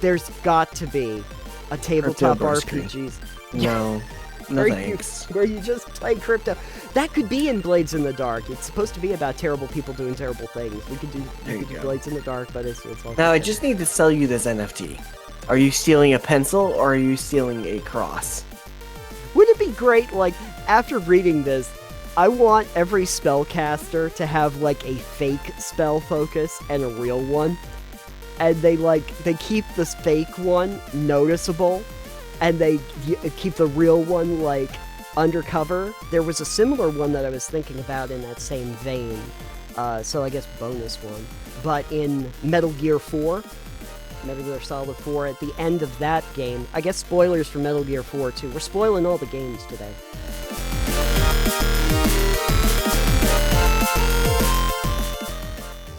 There's got to be a tabletop Crypto RPGs. No. No thanks. Where you just play crypto. That could be in Blades in the Dark. It's supposed to be about terrible people doing terrible things. We could do Blades in the Dark, but it's all. Now, I just need to sell you this NFT. Are you stealing a pencil, or are you stealing a cross? Wouldn't it be great, like, after reading this, I want every spellcaster to have, like, a fake spell focus and a real one. And they keep this fake one noticeable, and they keep the real one, like, undercover. There was a similar one that I was thinking about in that same vein, so I guess bonus one. But in Metal Gear 4, Metal Gear Solid 4, at the end of that game, I guess spoilers for Metal Gear 4 too. We're spoiling all the games today.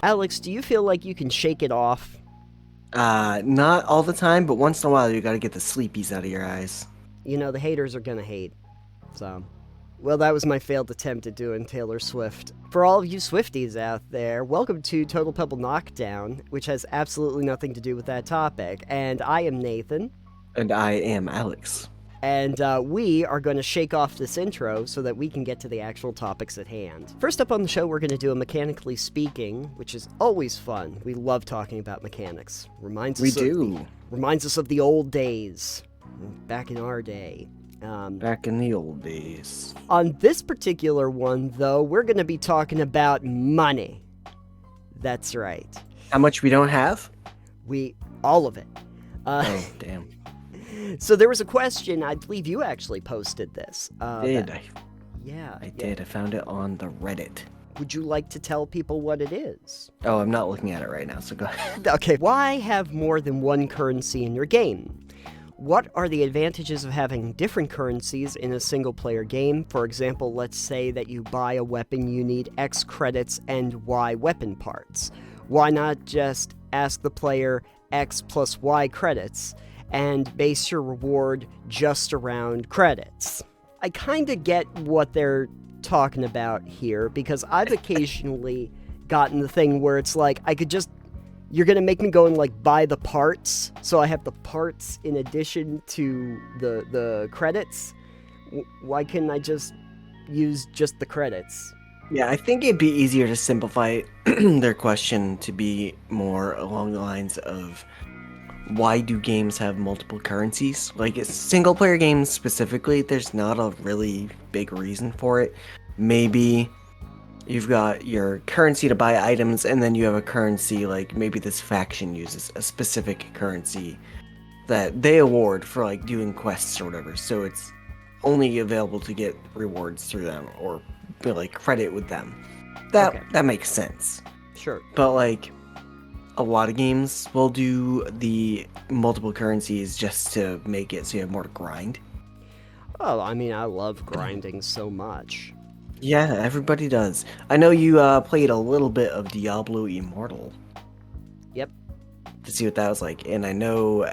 Alex, do you feel like you can shake it off? Not all the time, but once in a while you gotta get the sleepies out of your eyes. You know, the haters are gonna hate. So, well, that was my failed attempt at doing Taylor Swift. For all of you Swifties out there, welcome to Total Pebble Knockdown, which has absolutely nothing to do with that topic. And I am Nathan. And I am Alex. And we are going to shake off this intro so that we can get to the actual topics at hand. First up on the show, we're going to do a mechanically speaking, which is always fun. We love talking about mechanics. Reminds us of the old days, back in our day. Back in the old days. On this particular one, though, we're going to be talking about money. That's right. How much we don't have? All of it. Oh, damn. So there was a question, I believe you actually posted this. Did I? Yeah. I did. I found it on the Reddit. Would you like to tell people what it is? Oh, I'm not looking at it right now, so go ahead. Okay. Why have more than one currency in your game? What are the advantages of having different currencies in a single-player game? For example, let's say that you buy a weapon, you need X credits and Y weapon parts. Why not just ask the player X plus Y credits and base your reward just around credits? I kind of get what they're talking about here, because I've occasionally gotten the thing where it's like, you're gonna make me go and like buy the parts, so I have the parts in addition to the credits. Why couldn't I just use just the credits? Yeah, I think it'd be easier to simplify their question to be more along the lines of, why do games have multiple currencies? Like, single player games specifically, there's not a really big reason for it. Maybe you've got your currency to buy items, and then you have a currency, like maybe this faction uses a specific currency that they award for like doing quests or whatever. So it's only available to get rewards through them, or like credit with them. That makes sense. Sure. But like, a lot of games will do the multiple currencies just to make it so you have more to grind. Oh, I mean, I love grinding so much. Yeah, everybody does. I know you played a little bit of Diablo Immortal. Yep. To see what that was like. And I know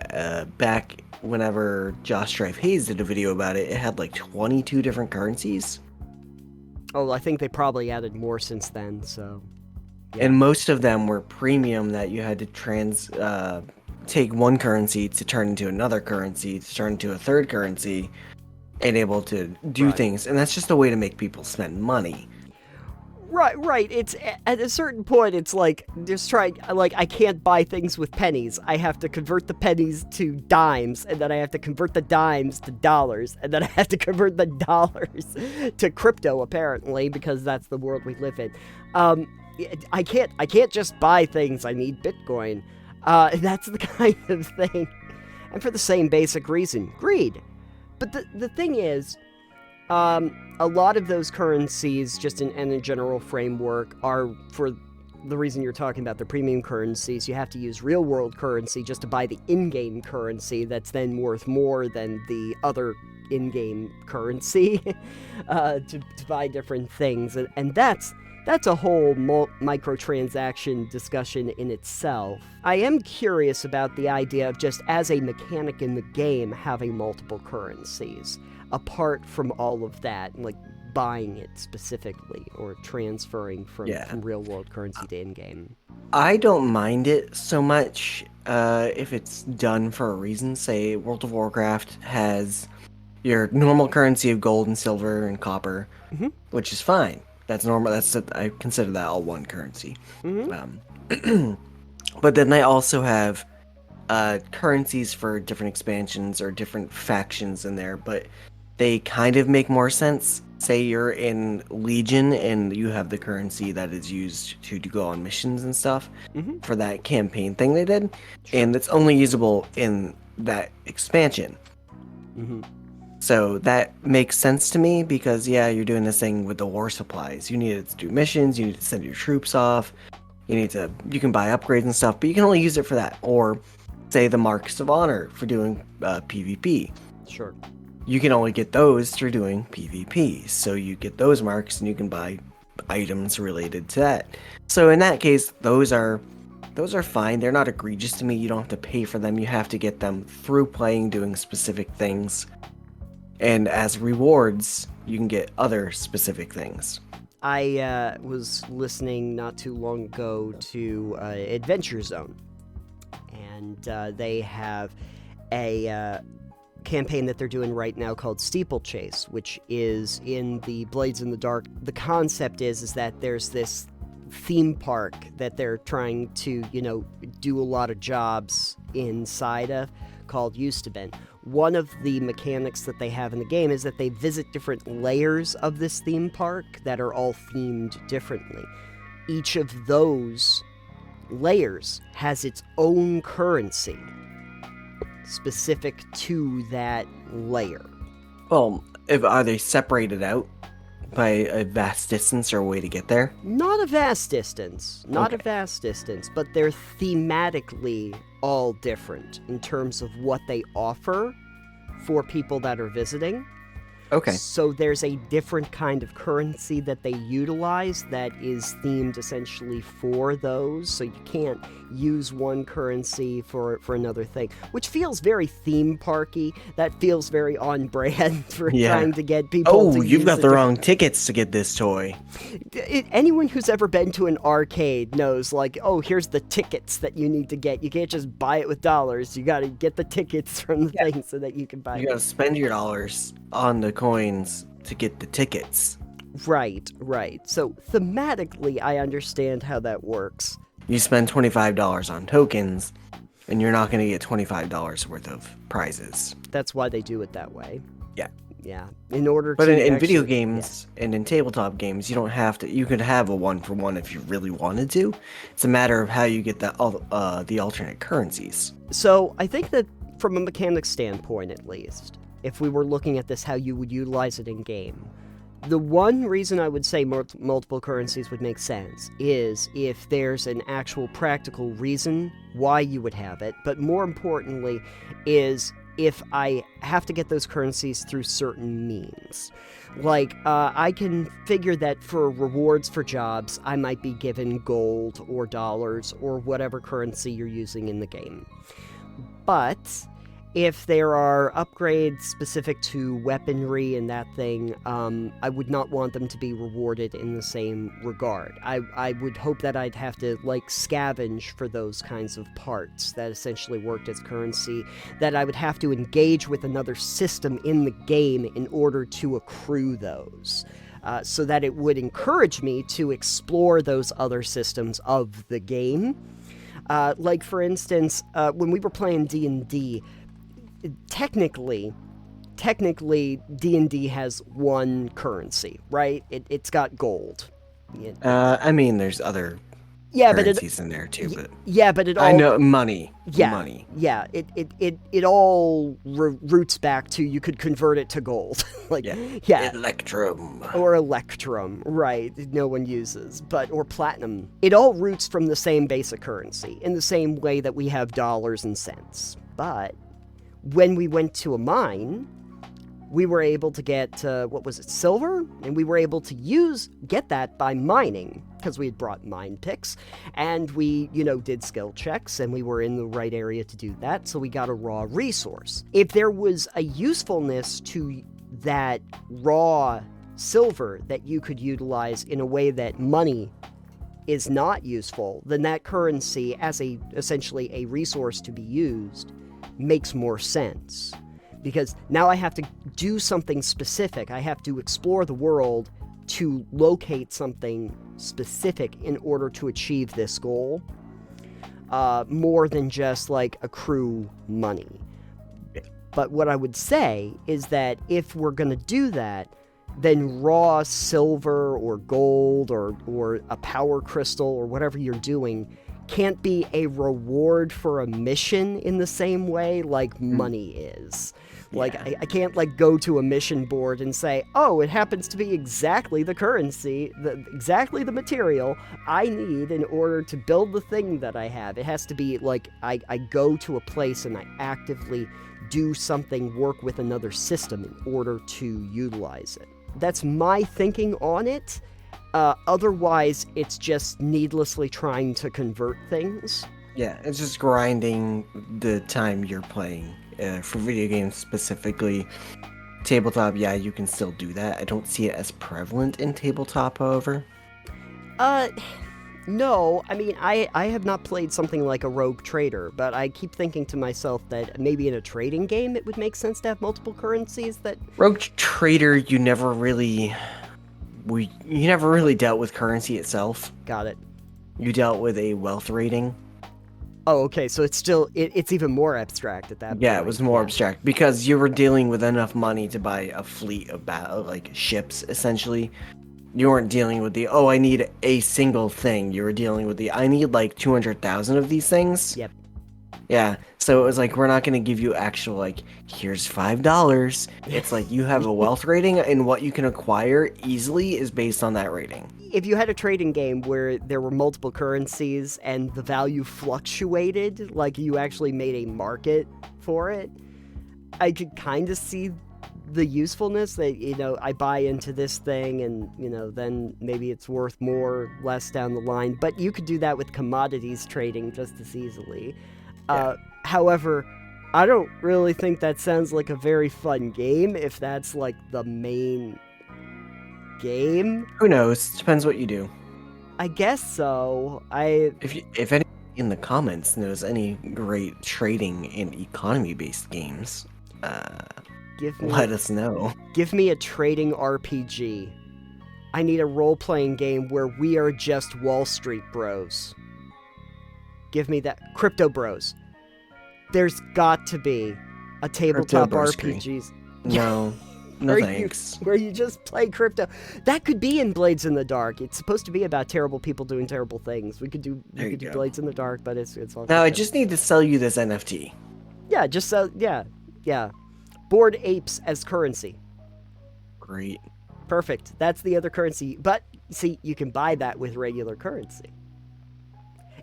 back whenever Josh Strife Hayes did a video about it, it had like 22 different currencies. Oh, I think they probably added more since then, so... Yeah. And most of them were premium, that you had to take one currency to turn into another currency, to turn into a third currency, and able to do things. And that's just a way to make people spend money. Right. It's at a certain point, it's like, I can't buy things with pennies. I have to convert the pennies to dimes, and then I have to convert the dimes to dollars, and then I have to convert the dollars to crypto, apparently, because that's the world we live in. I can't just buy things. I need Bitcoin. That's the kind of thing. And for the same basic reason, greed. But the thing is, a lot of those currencies, just in a general framework, are for the reason you're talking about, the premium currencies. You have to use real-world currency just to buy the in-game currency that's then worth more than the other in-game currency to buy different things. And that's a whole microtransaction discussion in itself. I am curious about the idea of just as a mechanic in the game having multiple currencies, apart from all of that, like buying it specifically or transferring from real-world currency to in-game. I don't mind it so much. if it's done for a reason. Say World of Warcraft has your normal currency of gold and silver and copper, Mm-hmm. which is fine. That's normal. I consider that all one currency. Mm-hmm. But then they also have currencies for different expansions or different factions in there, but they kind of make more sense. Say you're in Legion and you have the currency that is used to go on missions and stuff Mm-hmm. for that campaign thing they did, and it's only usable in that expansion. Mm-hmm. So that makes sense to me because, yeah, you're doing this thing with the war supplies. You need it to do missions, you need to send your troops off, you can buy upgrades and stuff, but you can only use it for that. Or, say, the Marks of Honor for doing PvP. Sure. You can only get those through doing PvP. So you get those marks and you can buy items related to that. So in that case, those are fine. They're not egregious to me. You don't have to pay for them. You have to get them through playing, doing specific things. And as rewards, you can get other specific things. I was listening not too long ago to Adventure Zone, and they have a campaign that they're doing right now called Steeplechase, which is in the Blades in the Dark. The concept is that there's this theme park that they're trying to, do a lot of jobs inside of, called Eustaben. One of the mechanics that they have in the game is that they visit different layers of this theme park that are all themed differently. Each of those layers has its own currency specific to that layer. Well, are they separated out by a vast distance or a way to get there? Not a vast distance. Not Okay. a vast distance, but they're thematically all different in terms of what they offer for people that are visiting. Okay. So there's a different kind of currency that they utilize that is themed essentially for those. So you can't use one currency for another thing, which feels very theme parky. That feels very on brand for trying to get people to you've use got a the different- wrong tickets to get this toy. Anyone who's ever been to an arcade knows, like, oh, here's the tickets that you need to get. You can't just buy it with dollars. You got to get the tickets from the thing so that you can buy You it. gotta spend your dollars on the coins to get the tickets. Right. So thematically, I understand how that works. You spend $25 on tokens, and you're not gonna get $25 worth of prizes. That's why they do it that way. Yeah. Yeah. In order But to in video actually- games and in tabletop games, you don't have to. You could have a 1-for-1 if you really wanted to. It's a matter of how you get the alternate currencies. So I think that from a mechanics standpoint, at least, if we were looking at this, how you would utilize it in game, the one reason I would say multiple currencies would make sense is if there's an actual practical reason why you would have it, but more importantly is if I have to get those currencies through certain means. Like, I can figure that for rewards for jobs, I might be given gold or dollars or whatever currency you're using in the game. But if there are upgrades specific to weaponry and that thing, I would not want them to be rewarded in the same regard. I would hope that I'd have to, like, scavenge for those kinds of parts that essentially worked as currency, that I would have to engage with another system in the game in order to accrue those. So that it would encourage me to explore those other systems of the game. Like, for instance, when we were playing D&D, technically D&D has one currency, right? It's got gold. I mean, there's other currencies in there too, but it all, I know money. Yeah, money. Yeah, it all roots back to you could convert it to gold, like Electrum. or electrum, right? No one uses, or platinum. It all roots from the same basic currency in the same way that we have dollars and cents, but when we went to a mine, we were able to get, silver? And we were able to get that by mining, because we had brought mine picks, and we, did skill checks, and we were in the right area to do that, so we got a raw resource. If there was a usefulness to that raw silver that you could utilize in a way that money is not useful, then that currency as essentially a resource to be used makes more sense. Because now I have to do something specific. I have to explore the world to locate something specific in order to achieve this goal, more than just like accrue money. But what I would say is that if we're going to do that, then raw silver or gold or a power crystal or whatever you're doing can't be a reward for a mission in the same way like money is. Like, I can't, like, go to a mission board and say, oh, it happens to be exactly the currency, exactly the material I need in order to build the thing that I have. It has to be, like, I go to a place and I actively do something, work with another system in order to utilize it. That's my thinking on it. Otherwise, it's just needlessly trying to convert things. Yeah, it's just grinding the time you're playing. For video games specifically, tabletop, yeah, you can still do that. I don't see it as prevalent in tabletop, however. No, I mean, I have not played something like a Rogue Trader, but I keep thinking to myself that maybe in a trading game it would make sense to have multiple currencies that... Rogue Trader, you never really dealt with currency itself. Got it. You dealt with a wealth rating. Oh, okay, so it's still, it's even more abstract at that point. Yeah, it was more abstract, because you were dealing with enough money to buy a fleet of ships, essentially. You weren't dealing with the, oh, I need a single thing. You were dealing with the, I need like 200,000 of these things. Yep. Yeah, so it was like, we're not going to give you actual, like, here's $5. It's like, you have a wealth rating, and what you can acquire easily is based on that rating. If you had a trading game where there were multiple currencies and the value fluctuated, like you actually made a market for it, I could kind of see the usefulness that, you know, I buy into this thing and, you know, then maybe it's worth more, less down the line. But you could do that with commodities trading just as easily. Yeah. However, I don't really think that sounds like a very fun game if that's like the main game. Who knows? Depends what you do. I guess so. If anyone in the comments knows any great trading and economy-based games, let us know. Give me a trading RPG. I need a role-playing game where we are just Wall Street bros. Give me that. Crypto Bros. There's got to be a tabletop RPGs. No. No thanks. Where you just play crypto. That could be in Blades in the Dark. It's supposed to be about terrible people doing terrible things. We could do Blades in the Dark, but it's all. No, I just need to sell you this NFT. Yeah, just sell. Yeah. Bored apes as currency. Great. Perfect. That's the other currency. But see, you can buy that with regular currency.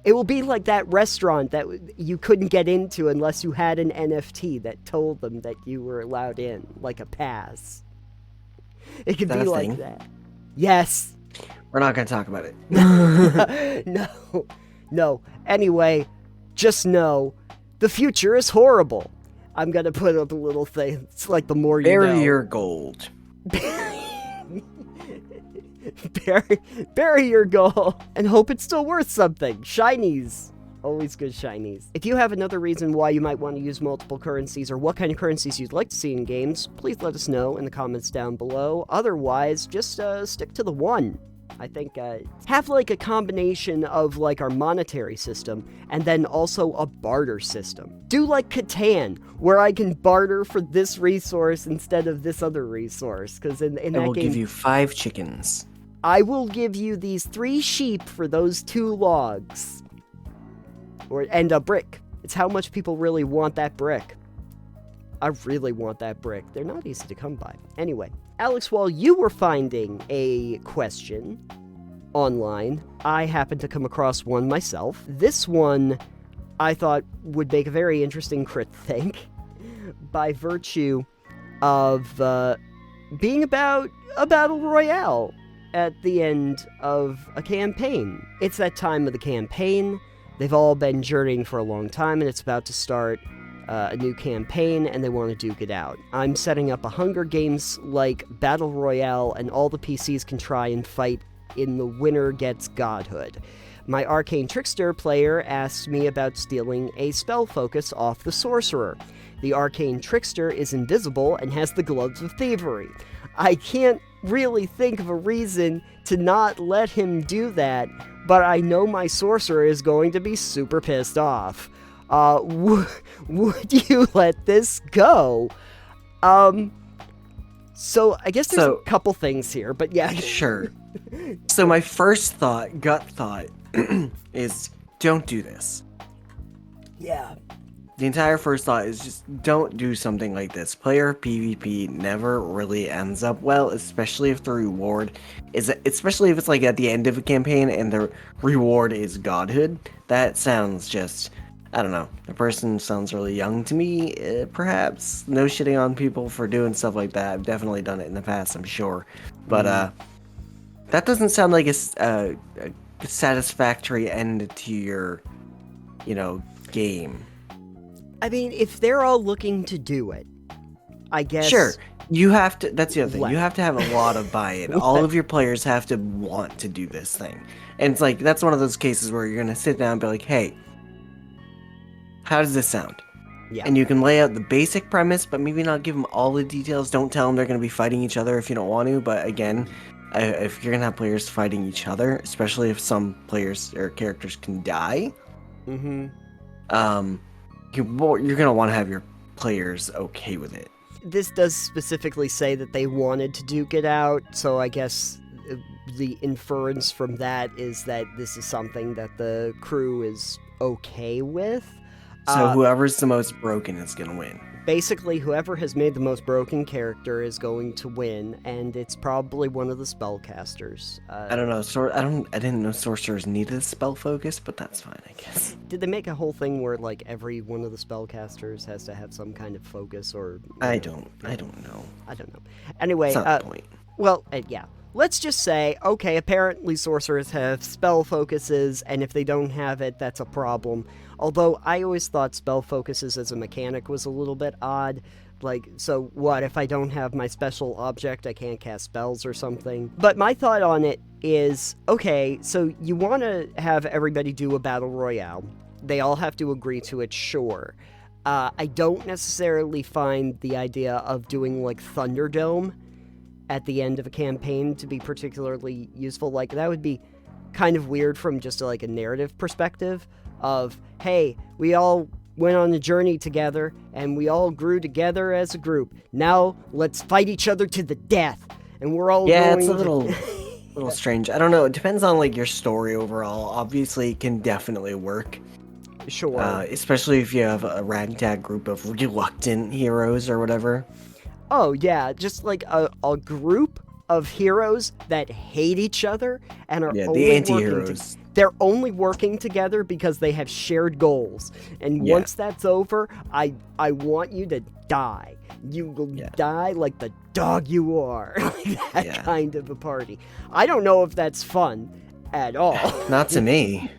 It will be like that restaurant that you couldn't get into unless you had an NFT that told them that you were allowed in, like a pass. It could be like that. Yes. We're not going to talk about it. No. Anyway, just know the future is horrible. I'm going to put up a little thing. It's like the more you know. Bury your gold. Bury your goal and hope it's still worth something. Shinies. Always good shinies. If you have another reason why you might want to use multiple currencies or what kind of currencies you'd like to see in games, please let us know in the comments down below. Otherwise, just stick to the one. I think have like a combination of like our monetary system and then also a barter system. Do like Catan, where I can barter for this resource instead of this other resource. Because in that game, I will give you 5 chickens. I will give you these 3 sheep for those 2 logs. And a brick. It's how much people really want that brick. I really want that brick. They're not easy to come by. Anyway, Alex, while you were finding a question online, I happened to come across one myself. This one I thought would make a very interesting crit think by virtue of being about a battle royale at the end of a campaign. It's that time of the campaign. They've all been journeying for a long time, and it's about to start a new campaign, and they want to duke it out. I'm setting up a Hunger Games-like battle royale, and all the PCs can try and fight in the winner gets godhood. My Arcane Trickster player asks me about stealing a spell focus off the sorcerer. The Arcane Trickster is invisible and has the gloves of thievery. I can't really think of a reason to not let him do that, but I know my sorcerer is going to be super pissed off. Would you let this go? So I guess there's a couple things here, but yeah. Sure. So my first thought, gut thought, is don't do this. Yeah. The entire first thought is just don't do something like this. Player PvP never really ends up well, especially if the reward is, especially if it's like at the end of a campaign and the reward is godhood. That sounds just, I don't know. The person sounds really young to me, perhaps. No shitting on people for doing stuff like that. I've definitely done it in the past, I'm sure. But that doesn't sound like a satisfactory end to your, game. I mean, if they're all looking to do it, I guess. Sure. You have to, that's the other thing. You have to have a lot of buy-in. All of your players have to want to do this thing. And it's like, that's one of those cases where you're going to sit down and be like, hey, how does this sound? Yeah. And you can lay out the basic premise, but maybe not give them all the details. Don't tell them they're going to be fighting each other if you don't want to. But again, if you're going to have players fighting each other, especially if some players or characters can die, you're going to want to have your players okay with it. This does specifically say that they wanted to duke it out, so I guess the inference from that is that this is something that the crew is okay with. So whoever's the most broken is going to win. Basically, whoever has made the most broken character is going to win, and it's probably one of the spellcasters. I don't know. I didn't know sorcerers needed a spell focus, but that's fine, I guess. Did they make a whole thing where like every one of the spellcasters has to have some kind of focus, or? I don't know. I don't know. Anyway, that's not the point. Well, yeah. Let's just say, okay, apparently sorcerers have spell focuses, and if they don't have it, that's a problem. Although I always thought spell focuses as a mechanic was a little bit odd. Like, so what, if I don't have my special object, I can't cast spells or something? But my thought on it is, okay, so you want to have everybody do a battle royale. They all have to agree to it, sure. I don't necessarily find the idea of doing, like, Thunderdome at the end of a campaign to be particularly useful. Like, that would be kind of weird from just like a narrative perspective of, hey, we all went on a journey together and we all grew together as a group. Now let's fight each other to the death. And we're all it's a little strange. I don't know. It depends on like your story overall. Obviously, it can definitely work. Sure. Especially if you have a ragtag group of reluctant heroes or whatever. Oh, yeah, just like a group of heroes that hate each other and are only the anti-heroes. They're only working together because they have shared goals. And once that's over, I want you to die. You will die like the dog you are. Like that kind of a party. I don't know if that's fun at all. Not to me.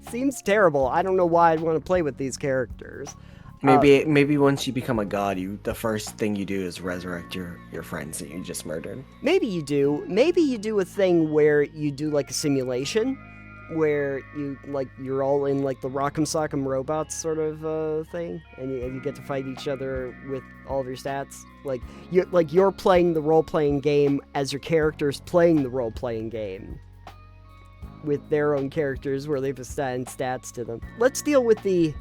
Seems terrible. I don't know why I'd want to play with these characters. Maybe once you become a god, the first thing you do is resurrect your friends that you just murdered. Maybe you do. Maybe you do a thing where you do like a simulation, where you're all in like the Rock'em Sock'em Robots sort of thing, and you get to fight each other with all of your stats. You're playing the role-playing game as your character's playing the role-playing game with their own characters where they've assigned stats to them. Let's deal with the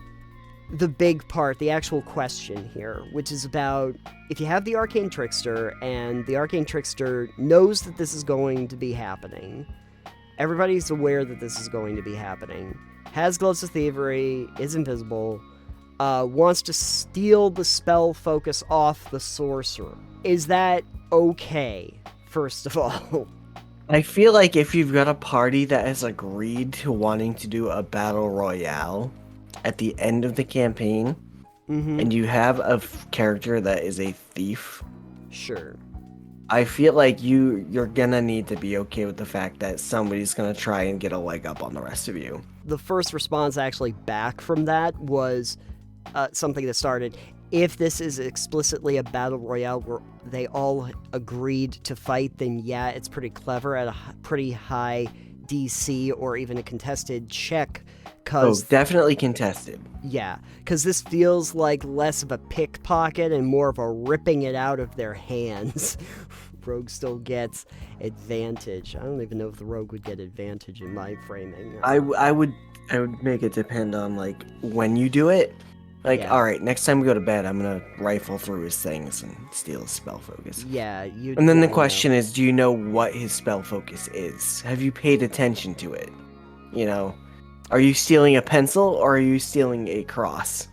big part, the actual question here, which is about if you have the Arcane Trickster and the Arcane Trickster knows that this is going to be happening, everybody's aware that this is going to be happening, has Gloves of Thievery, is invisible, wants to steal the spell focus off the sorcerer. Is that okay, first of all? I feel like if you've got a party that has agreed to wanting to do a battle royale at the end of the campaign, and you have a character that is a thief, sure, I feel like you're gonna need to be okay with the fact that somebody's gonna try and get a leg up on the rest of you. The first response actually back from that was something that started, If this is explicitly a battle royale where they all agreed to fight, then yeah, it's pretty clever at a pretty high DC or even a contested check. Definitely contested. Yeah, because this feels like less of a pickpocket and more of a ripping it out of their hands. Rogue still gets advantage. I don't even know if the rogue would get advantage in my framing. I would make it depend on like when you do it. Like, Yeah. all right, next time we go to bed, I'm gonna rifle through his things and steal his spell focus. Yeah, you. And then yeah, the question is, do you know what his spell focus is? Have you paid attention to it? You know, are you stealing a pencil or are you stealing a cross?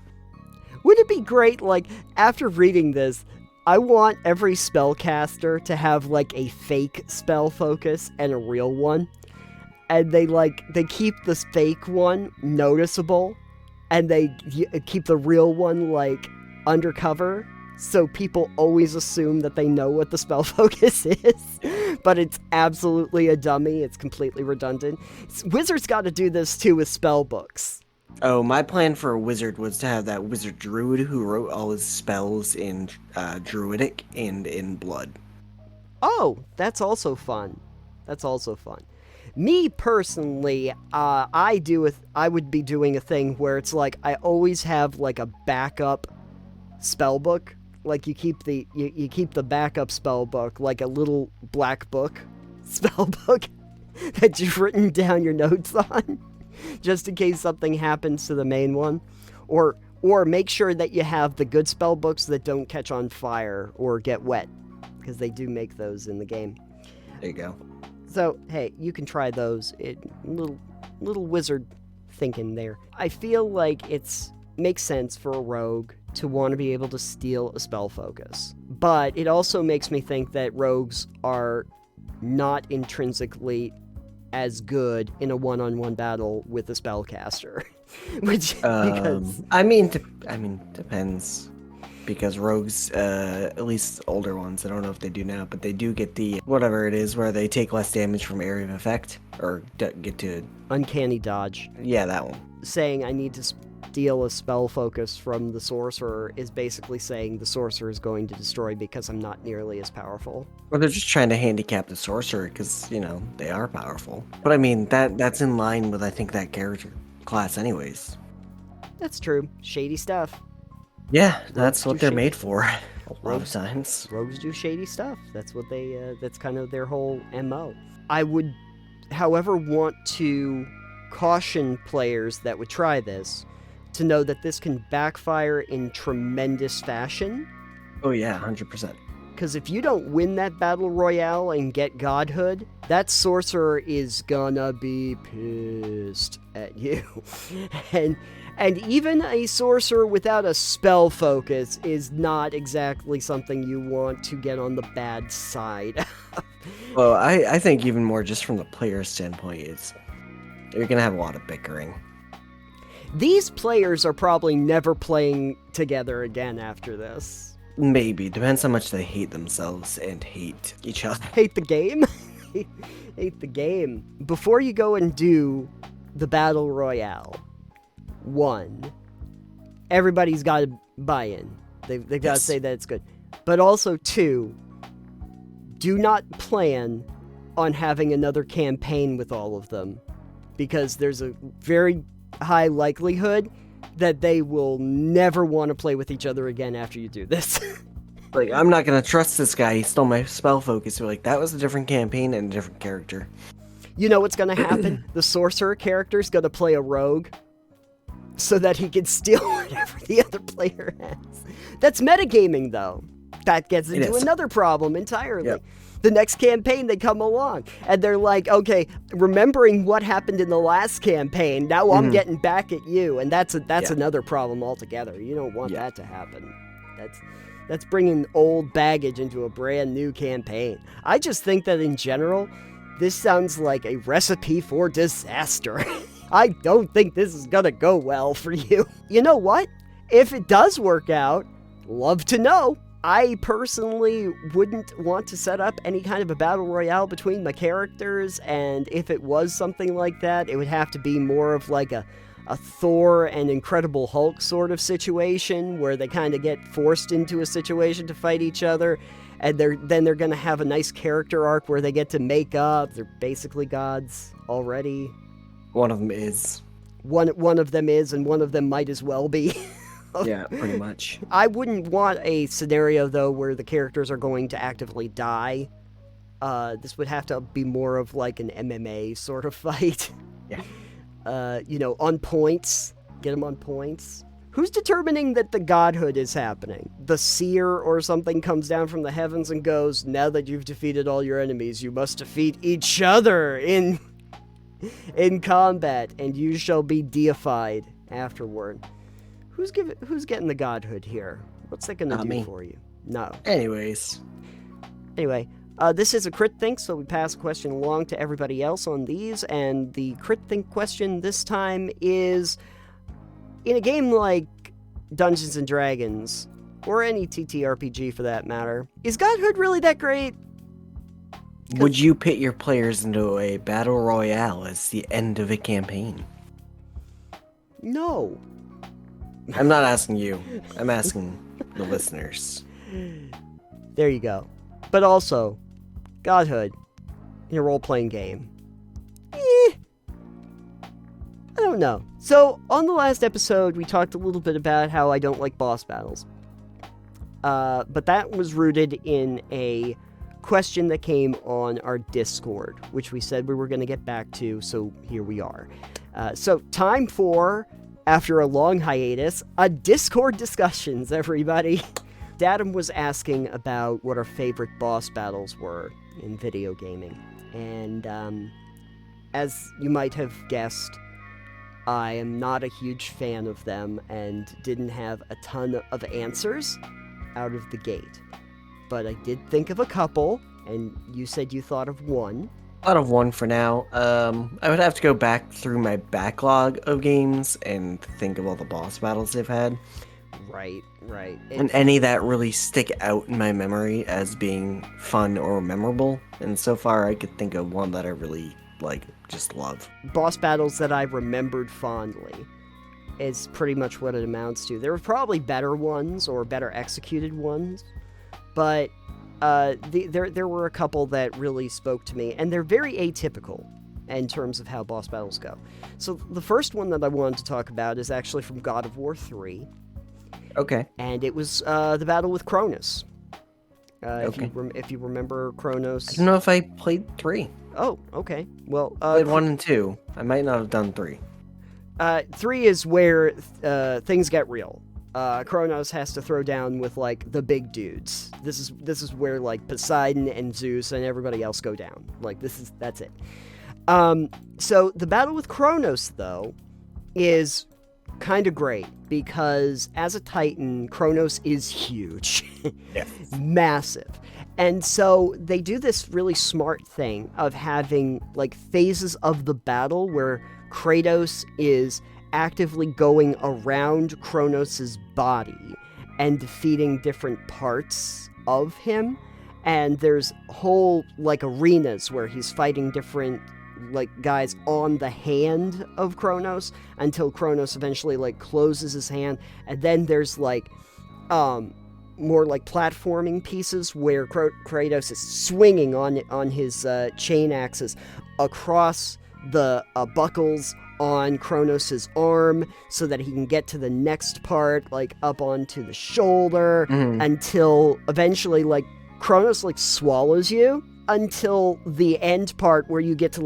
Wouldn't it be great, like, after reading this, I want every spellcaster to have, like, a fake spell focus and a real one. And they keep this fake one noticeable, and they keep the real one, like, undercover, so people always assume that they know what the spell focus is, but it's absolutely a dummy. It's completely redundant. Wizards got to do this, too, with spell books. Oh, my plan for a wizard was to have that wizard druid who wrote all his spells in druidic and in blood. Oh, that's also fun. Me personally, I would be doing a thing where it's like I always have like a backup spell book. Like you keep the backup spell book like a little black book spell book that you've written down your notes on, just in case something happens to the main one, or make sure that you have the good spell books that don't catch on fire or get wet, because they do make those in the game. There you go. So, hey, you can try those. Little wizard thinking there. I feel like it makes sense for a rogue to want to be able to steal a spell focus. But it also makes me think that rogues are not intrinsically as good in a one-on-one battle with a spellcaster. Which, because... I mean, depends. Because rogues, at least older ones, I don't know if they do now, but they do get the, whatever it is, where they take less damage from area of effect, or get to... Uncanny dodge. Yeah, that one. Saying I need to steal a spell focus from the sorcerer is basically saying the sorcerer is going to destroy because I'm not nearly as powerful. Or they're just trying to handicap the sorcerer, because, you know, they are powerful. But I mean, that's in line with, I think, that character class anyways. That's true. Shady stuff. Yeah, that's Rogues what do they're shady- made for. A lot of times. Rogues do shady stuff. That's what that's kind of their whole MO. I would, however, want to caution players that would try this to know that this can backfire in tremendous fashion. Oh yeah, 100%. Because if you don't win that battle royale and get godhood, that sorcerer is gonna be pissed at you. And even a sorcerer without a spell focus is not exactly something you want to get on the bad side. Well, I think even more just from the player standpoint, you're gonna have a lot of bickering. These players are probably never playing together again after this. Maybe. Depends how much they hate themselves and hate each other. Hate the game? Hate the game. Before you go and do the battle royale, 1, everybody's got to buy in. They've got to say that it's good. But also 2, do not plan on having another campaign with all of them, because there's a very high likelihood that they will never want to play with each other again after you do this. Like, I'm not gonna trust this guy. He stole my spell focus. We're like, that was a different campaign and a different character. You know what's going to happen? The sorcerer character's going to play a rogue so that he can steal whatever the other player has. That's metagaming, though. That gets into another problem entirely. Yep. The next campaign, they come along, and they're like, okay, remembering what happened in the last campaign, now I'm getting back at you, and that's another problem altogether. You don't want that to happen. That's bringing old baggage into a brand new campaign. I just think that in general, this sounds like a recipe for disaster. I don't think this is gonna go well for you. You know what? If it does work out, love to know. I personally wouldn't want to set up any kind of a battle royale between my characters, and if it was something like that, it would have to be more of like a a Thor and Incredible Hulk sort of situation where they kind of get forced into a situation to fight each other, and then they're going to have a nice character arc where they get to make up. They're basically gods already. One of them is. One of them is, and one of them might as well be. Yeah, pretty much. I wouldn't want a scenario, though, where the characters are going to actively die. This would have to be more of like an MMA sort of fight. Yeah. On points. Get them on points. Who's determining that the godhood is happening? The seer or something comes down from the heavens and goes, now that you've defeated all your enemies, you must defeat each other in combat, and you shall be deified afterward. Who's getting the godhood here? What's that gonna do me. for you? No. Anyway, this is a crit think, so we pass a question along to everybody else on these, and the crit think question this time is, in a game like Dungeons & Dragons, or any TTRPG for that matter, is godhood really that great? would you pit your players into a battle royale as the end of a campaign? No. I'm not asking you. I'm asking the listeners. There you go. But also, godhood in a role-playing game. I don't know. So, on the last episode, we talked a little bit about how I don't like boss battles. But that was rooted in a question that came on our Discord, which we said we were going to get back to, so here we are. So, time for, after a long hiatus, a Discord discussions, everybody. Datum was asking about what our favorite boss battles were in video gaming. And as you might have guessed, I am not a huge fan of them and didn't have a ton of answers out of the gate. But I did think of a couple, and you said you thought of one. Out of one for now. I would have to go back through my backlog of games and think of all the boss battles they've had. Right. And any that really stick out in my memory as being fun or memorable. And so far, I could think of one that I really, just love. Boss battles that I remembered fondly is pretty much what it amounts to. There were probably better ones or better executed ones, but there were a couple that really spoke to me, and they're very atypical in terms of how boss battles go. So the first one that I wanted to talk about is actually from God of War 3. Okay. And it was the battle with Kronos. Okay. If you remember Kronos. I don't know if I played 3. Oh, okay. Well, I played 1 and 2. I might not have done 3. 3 is where things get real. Kronos has to throw down with the big dudes. This is where Poseidon and Zeus and everybody else go down. That's it. So the battle with Kronos though is kind of great because as a Titan, Kronos is huge. Yes. Massive. And so they do this really smart thing of having phases of the battle where Kratos is actively going around Kronos' body and defeating different parts of him. And there's whole arenas where he's fighting different guys on the hand of Kronos until Kronos eventually closes his hand. And then there's more platforming pieces where Kratos is swinging on his chain axes across the buckles on Kronos' arm so that he can get to the next part, up onto the shoulder, until eventually Kronos swallows you until the end part where you get to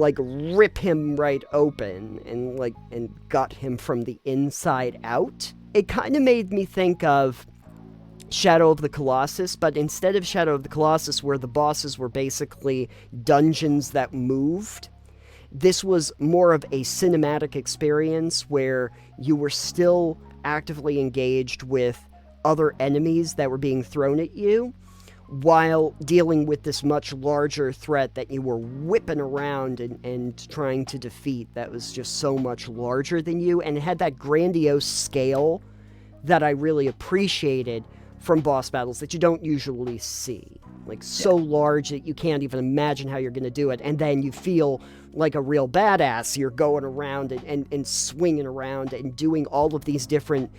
rip him right open and gut him from the inside out. It kind of made me think of Shadow of the Colossus, but instead of Shadow of the Colossus where the bosses were basically dungeons that moved, this was more of a cinematic experience where you were still actively engaged with other enemies that were being thrown at you while dealing with this much larger threat that you were whipping around and trying to defeat that was just so much larger than you, and it had that grandiose scale that I really appreciated from boss battles that you don't usually see. Like, so large that you can't even imagine how you're going to do it. And then you feel like a real badass. You're going around and swinging around and doing all of these different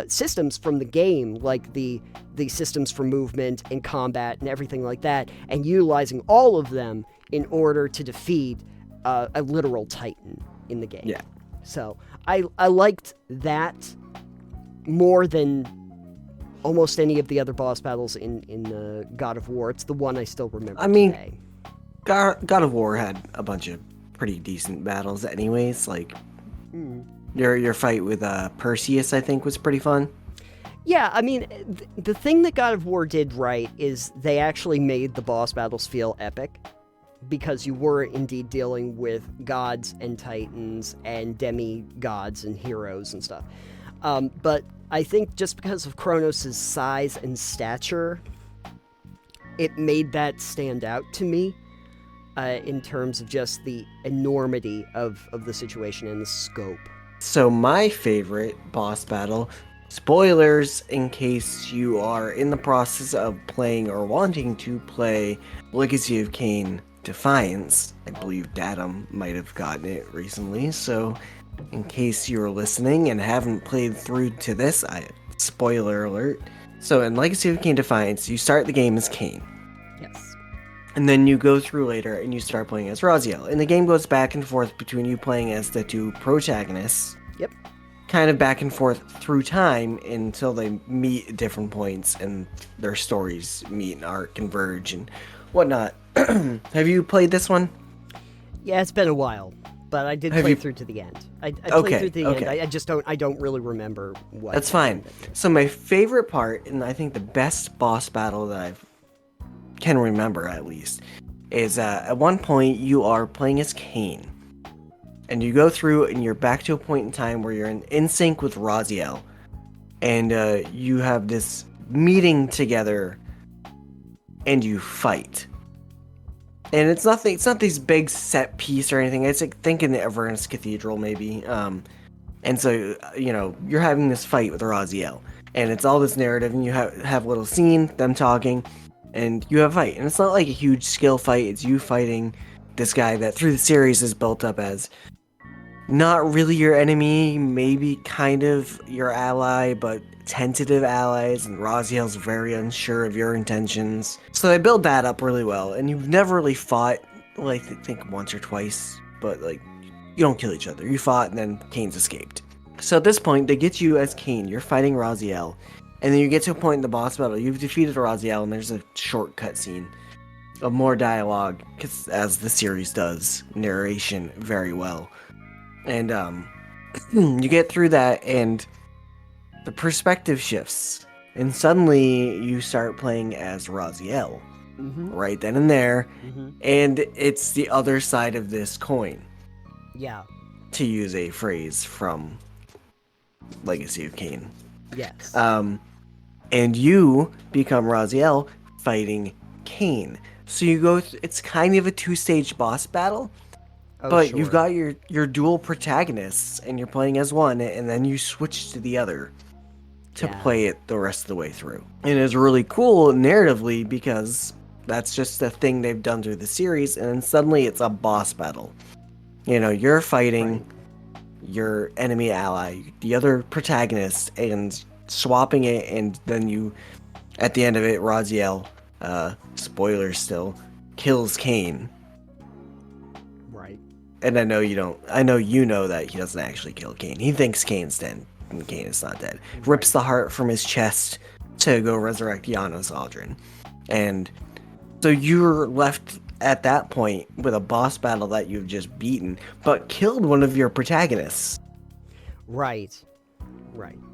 systems from the game, like the systems for movement and combat and everything like that, and utilizing all of them in order to defeat a literal titan in the game. Yeah. So I liked that more than almost any of the other boss battles in God of War. It's the one I still remember today. God of War had a bunch of pretty decent battles anyways. Like, your fight with Perseus, I think, was pretty fun. Yeah, I mean, the thing that God of War did right is they actually made the boss battles feel epic, because you were indeed dealing with gods and titans and demigods and heroes and stuff. But I think just because of Kronos' size and stature, it made that stand out to me in terms of just the enormity of the situation and the scope. So my favorite boss battle, spoilers in case you are in the process of playing or wanting to play Legacy of Kain Defiance. I believe Datum might have gotten it recently, so in case you're listening and haven't played through to this, spoiler alert. So in Legacy of Kain Defiance, you start the game as Kain. Yes. And then you go through later and you start playing as Raziel. And the game goes back and forth between you playing as the two protagonists. Yep. Kind of back and forth through time until they meet at different points and their stories meet and are converge and whatnot. Have you played this one? Yeah, it's been a while, but I did play through to the end. I played through to the end. I don't really remember what. That's fine. So my favorite part, and I think the best boss battle that I can remember at least, is at one point you are playing as Kain. And you go through and you're back to a point in time where you're in sync with Raziel. And you have this meeting together and you fight. And it's not this big set piece or anything. It's like, think in the Avernus Cathedral maybe. And so, you're having this fight with Raziel. And it's all this narrative and you have a little scene, them talking, and you have a fight. And it's not like a huge skill fight. It's you fighting this guy that through the series is built up as not really your enemy, maybe kind of your ally, but tentative allies, and Raziel's very unsure of your intentions. So they build that up really well, and you've never really fought, like, I think once or twice, but, like, you don't kill each other. You fought, and then Kain's escaped. So at this point, they get you as Kain, you're fighting Raziel, and then you get to a point in the boss battle, you've defeated Raziel, and there's a short cutscene of more dialogue, because as the series does, narration very well. And you get through that, and the perspective shifts, and suddenly you start playing as Raziel, right then and there, and it's the other side of this coin. Yeah. To use a phrase from Legacy of Kain. Yes. And you become Raziel fighting Kain. So you go. It's kind of a two-stage boss battle. But sure. You've got your dual protagonists, and you're playing as one, and then you switch to the other to play it the rest of the way through. And it's really cool narratively because that's just a thing they've done through the series, and then suddenly it's a boss battle. You're fighting your enemy ally, the other protagonist, and swapping it, and then you, at the end of it, Raziel, spoilers still, kills Kain. And I know you know that he doesn't actually kill Kain. He thinks Kain's dead, and Kain is not dead. Rips the heart from his chest to go resurrect Janos Aldrin. And so you're left at that point with a boss battle that you've just beaten, but killed one of your protagonists. Right.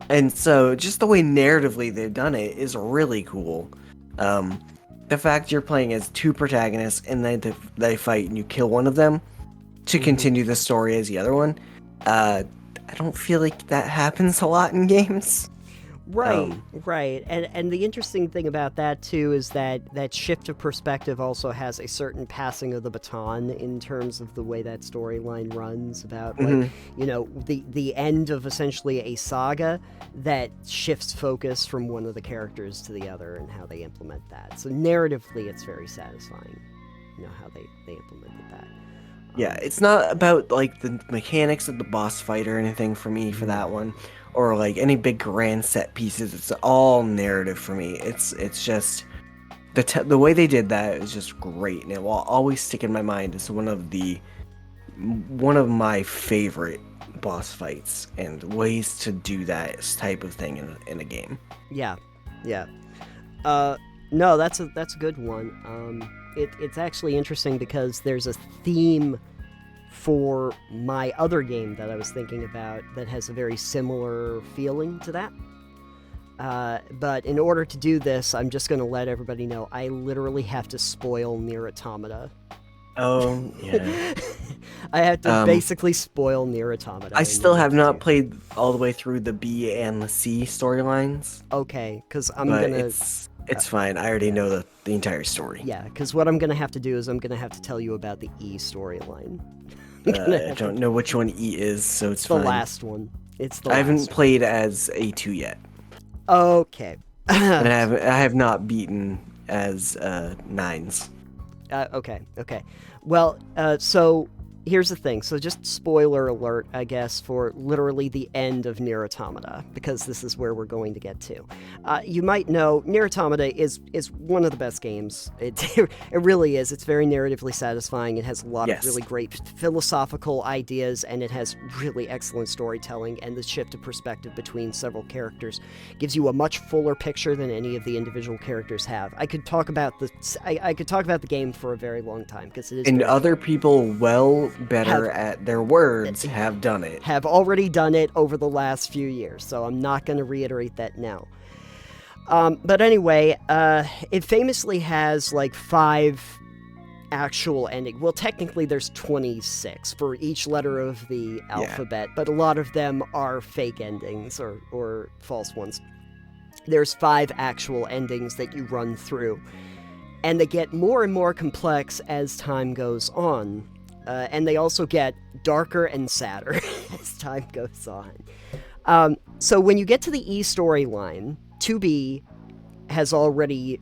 And so just the way narratively they've done it is really cool. The fact you're playing as two protagonists and then they fight and you kill one of them to continue the story as the other one. I don't feel like that happens a lot in games. Right, right. And the interesting thing about that too is that shift of perspective also has a certain passing of the baton in terms of the way that storyline runs about like, you know, the end of essentially a saga that shifts focus from one of the characters to the other and how they implement that. So narratively it's very satisfying, you know, how they implemented that. Yeah, it's not about like the mechanics of the boss fight or anything for me for that one, or like any big grand set pieces. It's all narrative for me. It's just the way they did that is just great, and it will always stick in my mind as one of my favorite boss fights and ways to do that type of thing in a game. Yeah, yeah. No, that's a good one. It's actually interesting because there's a theme for my other game that I was thinking about that has a very similar feeling to that. But in order to do this, I'm just going to let everybody know I literally have to spoil Nier Automata. Oh, yeah. I have to basically spoil Nier Automata. I still have not played all the way through the B and the C storylines. Okay, because It's fine. I already know the entire story. Yeah, because what I'm going to have to do is I'm going to have to tell you about the E storyline. I don't know which one E is, so it's fine. The last one. It's the I haven't last played as A2 yet. Okay. And I have not beaten as Nines. Okay. Well, so here's the thing. So just spoiler alert, I guess, for literally the end of Nier Automata, because this is where we're going to get to. You might know Nier Automata is one of the best games. It really is. It's very narratively satisfying. It has a lot of really great philosophical ideas, and it has really excellent storytelling, and the shift of perspective between several characters gives you a much fuller picture than any of the individual characters have. I could talk about the game for a very long time, because it is. And other people better at their words have done it. Have already done it over the last few years, so I'm not going to reiterate that now. But anyway, it famously has like 5 actual endings. Well, technically there's 26 for each letter of the alphabet, but a lot of them are fake endings or false ones. There's 5 actual endings that you run through, and they get more and more complex as time goes on. And they also get darker and sadder as time goes on. So when you get to the E storyline, 2B has already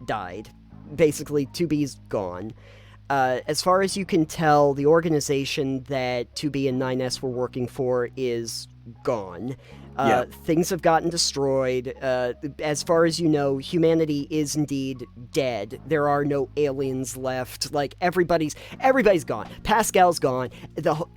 died. Basically, 2B's gone. As far as you can tell, the organization that 2B and 9S were working for is gone. Things have gotten destroyed. As far as you know, humanity is indeed dead. There are no aliens left. Like, everybody's gone. Pascal's gone.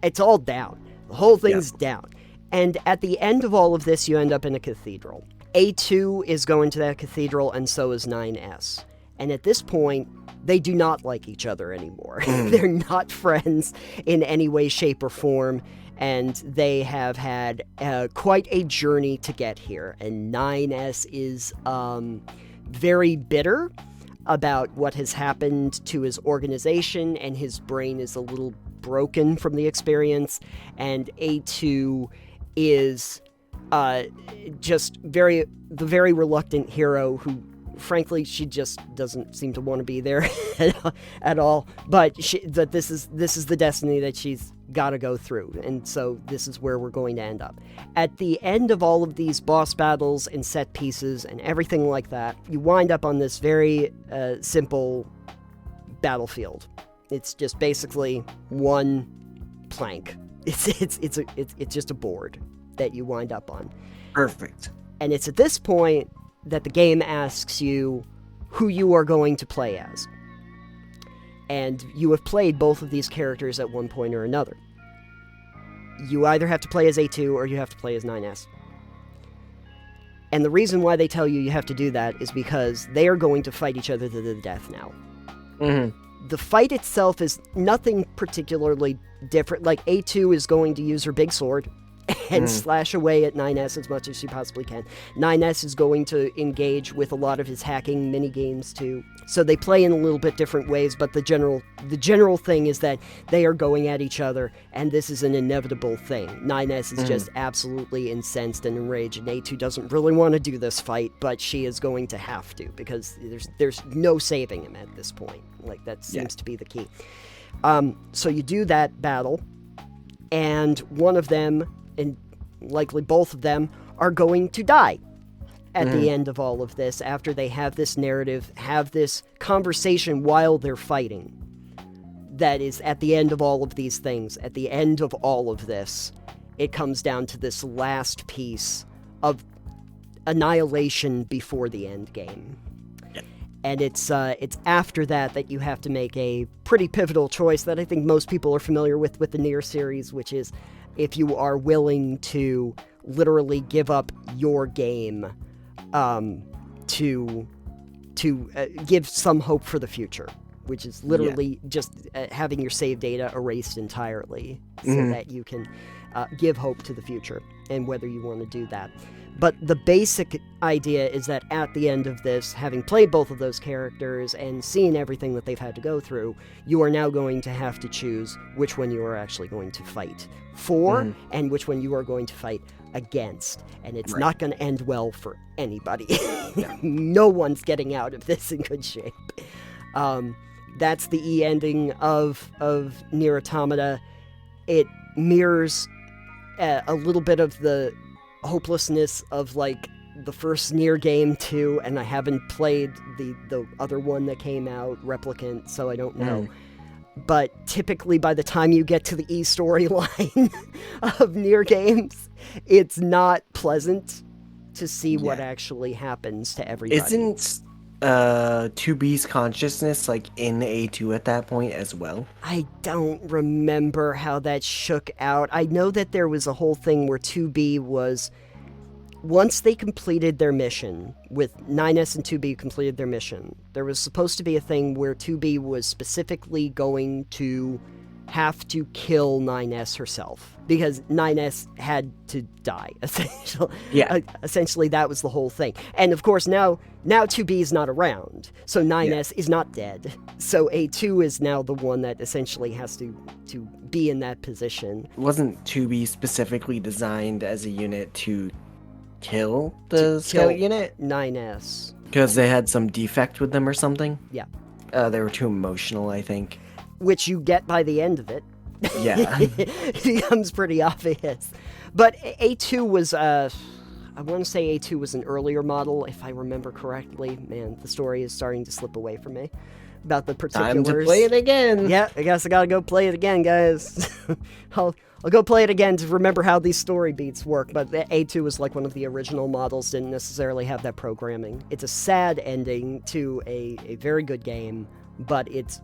It's all down. The whole thing's down. And at the end of all of this, you end up in a cathedral. A2 is going to that cathedral, and so is 9S. And at this point, they do not like each other anymore. They're not friends in any way, shape, or form. And they have had quite a journey to get here. And 9S is very bitter about what has happened to his organization, and his brain is a little broken from the experience. And A2 is just the very reluctant hero who, frankly, she just doesn't seem to want to be there at all. But this is the destiny that she's got to go through, and so this is where we're going to end up. At the end of all of these boss battles and set pieces and everything like that, you wind up on this very simple battlefield. It's just basically one plank. It's just a board that you wind up on. Perfect. And it's at this point that the game asks you who you are going to play as. And you have played both of these characters at one point or another. You either have to play as A2 or you have to play as 9S. And the reason why they tell you have to do that is because they are going to fight each other to the death now. The fight itself is nothing particularly different. Like, A2 is going to use her big sword, and slash away at 9S as much as you possibly can. 9S is going to engage with a lot of his hacking mini games too. So they play in a little bit different ways, but the general thing is that they are going at each other, and this is an inevitable thing. 9S is just absolutely incensed and enraged, and A2 doesn't really want to do this fight, but she is going to have to, because there's no saving him at this point. Like, that seems to be the key. So you do that battle, and one of them, and likely both of them, are going to die at the end of all of this, after they have this narrative, have this conversation while they're fighting. That is, at the end of all of these things, at the end of all of this, it comes down to this last piece of annihilation before the end game. And it's after that you have to make a pretty pivotal choice that I think most people are familiar with the Nier series, which is if you are willing to literally give up your game to give some hope for the future, which is literally just having your save data erased entirely so that you can give hope to the future, and whether you want to do that. But the basic idea is that at the end of this, having played both of those characters and seen everything that they've had to go through, you are now going to have to choose which one you are actually going to fight for and which one you are going to fight against. And it's not going to end well for anybody. No one's getting out of this in good shape. That's the ending of Nier Automata. It mirrors a little bit of the hopelessness of, like, the first Nier game too, and I haven't played the other one that came out, Replicant, so I don't know. But typically by the time you get to the E storyline of Nier games, it's not pleasant to see what actually happens to everybody. Isn't 2B's consciousness, like, in A2 at that point as well? I don't remember how that shook out. I know that there was a whole thing where 2B was, once they completed their mission, with 9S and 2B completed their mission, there was supposed to be a thing where 2B was specifically going to have to kill 9S herself, because 9S had to die, essentially. Essentially, that was the whole thing. And of course, now 2B is not around, so 9S is not dead. So A2 is now the one that essentially has to be in that position. Wasn't 2B specifically designed as a unit to kill the scout unit? 9S. Because they had some defect with them or something? Yeah. They were too emotional, I think. Which you get by the end of it. Yeah. It becomes pretty obvious. But A2 was, I want to say A2 was an earlier model, if I remember correctly. Man, the story is starting to slip away from me about the particulars. Time to play it again. Yeah, I guess I gotta go play it again, guys. I'll go play it again to remember how these story beats work, but A2 was like one of the original models, didn't necessarily have that programming. It's a sad ending to a very good game, but it's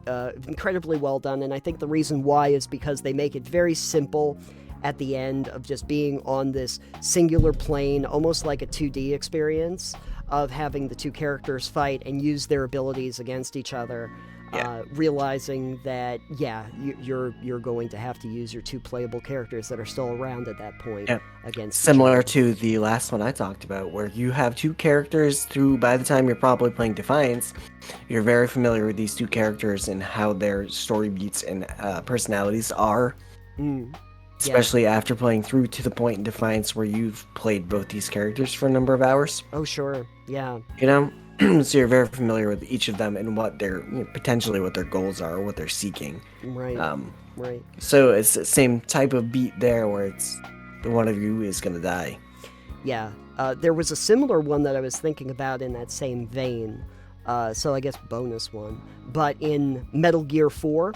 incredibly well done, and I think the reason why is because they make it very simple at the end of just being on this singular plane, almost like a 2D experience of having the two characters fight and use their abilities against each other. Realizing that, you're going to have to use your two playable characters that are still around at that point against similar to the last one I talked about, where you have two characters through, by the time you're probably playing Defiance, you're very familiar with these two characters and how their story beats and personalities are. Especially after playing through to the point in Defiance where you've played both these characters for a number of hours. Oh, sure. Yeah. You know? So you're very familiar with each of them and what their, potentially what their goals are, what they're seeking. Right. Right. So it's the same type of beat there where it's the one of you is going to die. Yeah. There was a similar one that I was thinking about in that same vein. So I guess bonus one. But in Metal Gear 4,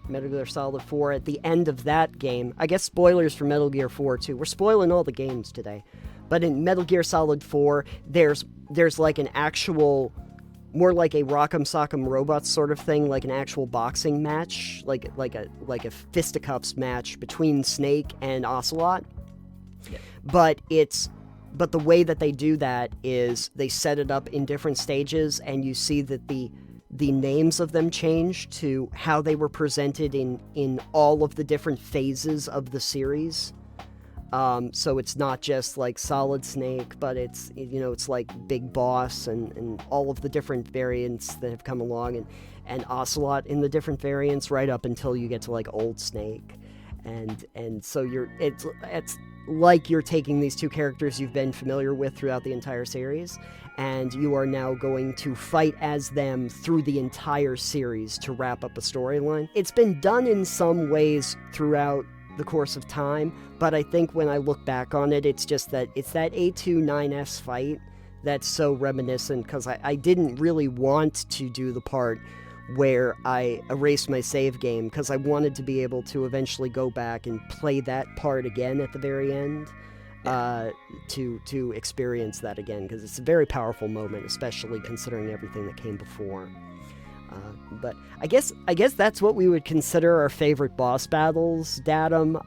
Metal Gear Solid 4, at the end of that game, I guess spoilers for Metal Gear 4 too. We're spoiling all the games today. But in Metal Gear Solid 4, there's like an actual, more like a Rock'em Sock'em Robots sort of thing, like an actual boxing match, like a fisticuffs match between Snake and Ocelot. Yeah. But the way that they do that is they set it up in different stages, and you see that the names of them change to how they were presented in all of the different phases of the series. So it's not just like Solid Snake, but it's, it's like Big Boss and all of the different variants that have come along, and Ocelot in the different variants right up until you get to like Old Snake. And so it's like you're taking these two characters you've been familiar with throughout the entire series, and you are now going to fight as them through the entire series to wrap up a storyline. It's been done in some ways throughout the course of time, but I think when I look back on it, it's just that it's that A29S fight that's so reminiscent, because I didn't really want to do the part where I erased my save game, because I wanted to be able to eventually go back and play that part again at the very end, to experience that again, because it's a very powerful moment, especially considering everything that came before. But I guess that's what we would consider our favorite boss battles, Datum.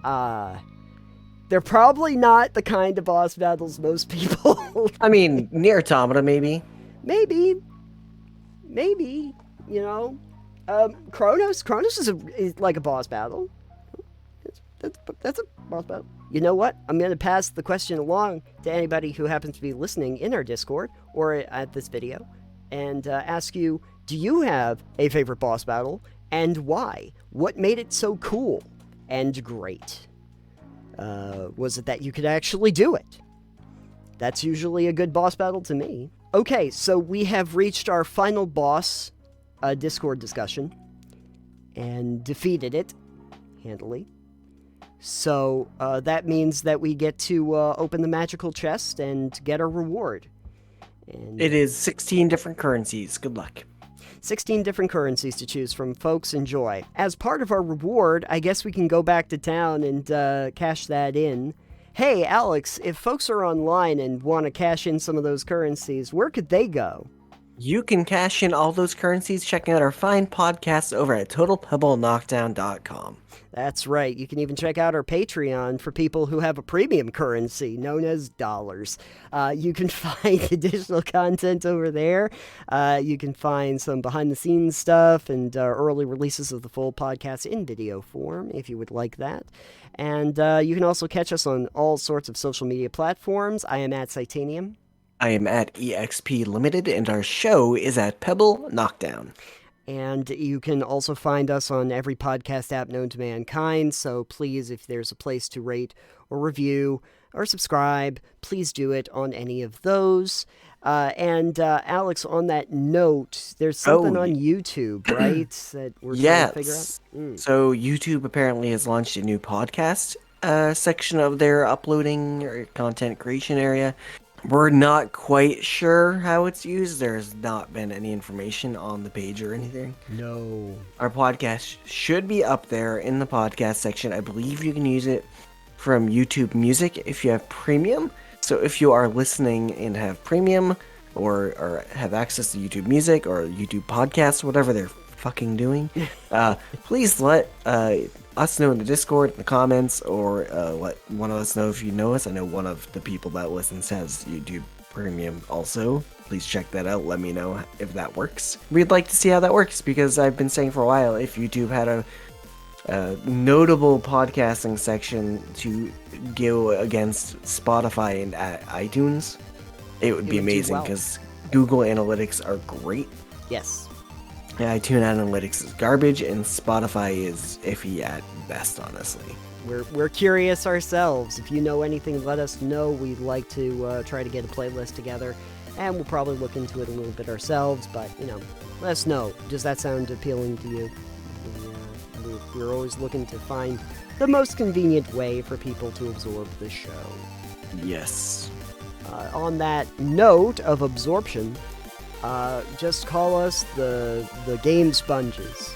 They're probably not the kind of boss battles most people... I mean, Nier Automata, maybe. Maybe, Chronos is like a boss battle. That's a boss battle. You know what? I'm going to pass the question along to anybody who happens to be listening in our Discord or at this video, and ask you, do you have a favorite boss battle, and why? What made it so cool and great? Was it that you could actually do it? That's usually a good boss battle to me. Okay, so we have reached our final boss Discord discussion and defeated it handily. So that means that we get to open the magical chest and get our reward. And it is 16 different currencies. Good luck. 16 different currencies to choose from, folks. Enjoy. As part of our reward, I guess we can go back to town and cash that in. Hey, Alex, if folks are online and want to cash in some of those currencies, where could they go? You can cash in all those currencies checking out our fine podcasts over at totalpebbleknockdown.com. That's right. You can even check out our Patreon for people who have a premium currency known as dollars. You can find additional content over there. You can find some behind-the-scenes stuff and early releases of the full podcast in video form, if you would like that. And you can also catch us on all sorts of social media platforms. I am at Titanium. I am at EXP Limited, and our show is at Pebble Knockdown. And you can also find us on every podcast app known to mankind, so please, if there's a place to rate or review or subscribe, please do it on any of those. And Alex, on that note, there's something on YouTube, right, that we're trying to figure out? So YouTube apparently has launched a new podcast section of their uploading or content creation area. We're not quite sure how it's used. There's not been any information on the page or anything. No. Our podcast should be up there in the podcast section. I believe you can use it from YouTube Music if you have premium. So if you are listening and have premium or have access to YouTube Music or YouTube Podcasts, whatever they're fucking doing, please let us know in the Discord, in the comments, or let one of us know if you know us. I know one of the people that listens has YouTube Premium also. Please check that out. Let me know if that works. We'd like to see how that works, because I've been saying for a while, if YouTube had a notable podcasting section to go against Spotify and iTunes, it would be amazing, because Google Analytics are great. Yes. iTunes Analytics is garbage, and Spotify is iffy at best, honestly. We're curious ourselves. If you know anything, let us know. We'd like to try to get a playlist together, and we'll probably look into it a little bit ourselves, but, let us know. Does that sound appealing to you? We're always looking to find the most convenient way for people to absorb the show. Yes. On that note of absorption, just call us the Game Sponges.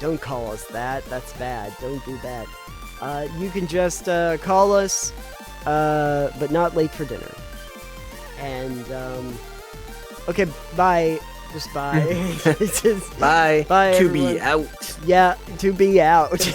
Don't call us that. That's bad. Don't do that. You can just call us, but not late for dinner. And, okay, bye. Just bye. Bye. Bye, To everyone. be out. Yeah, to be out.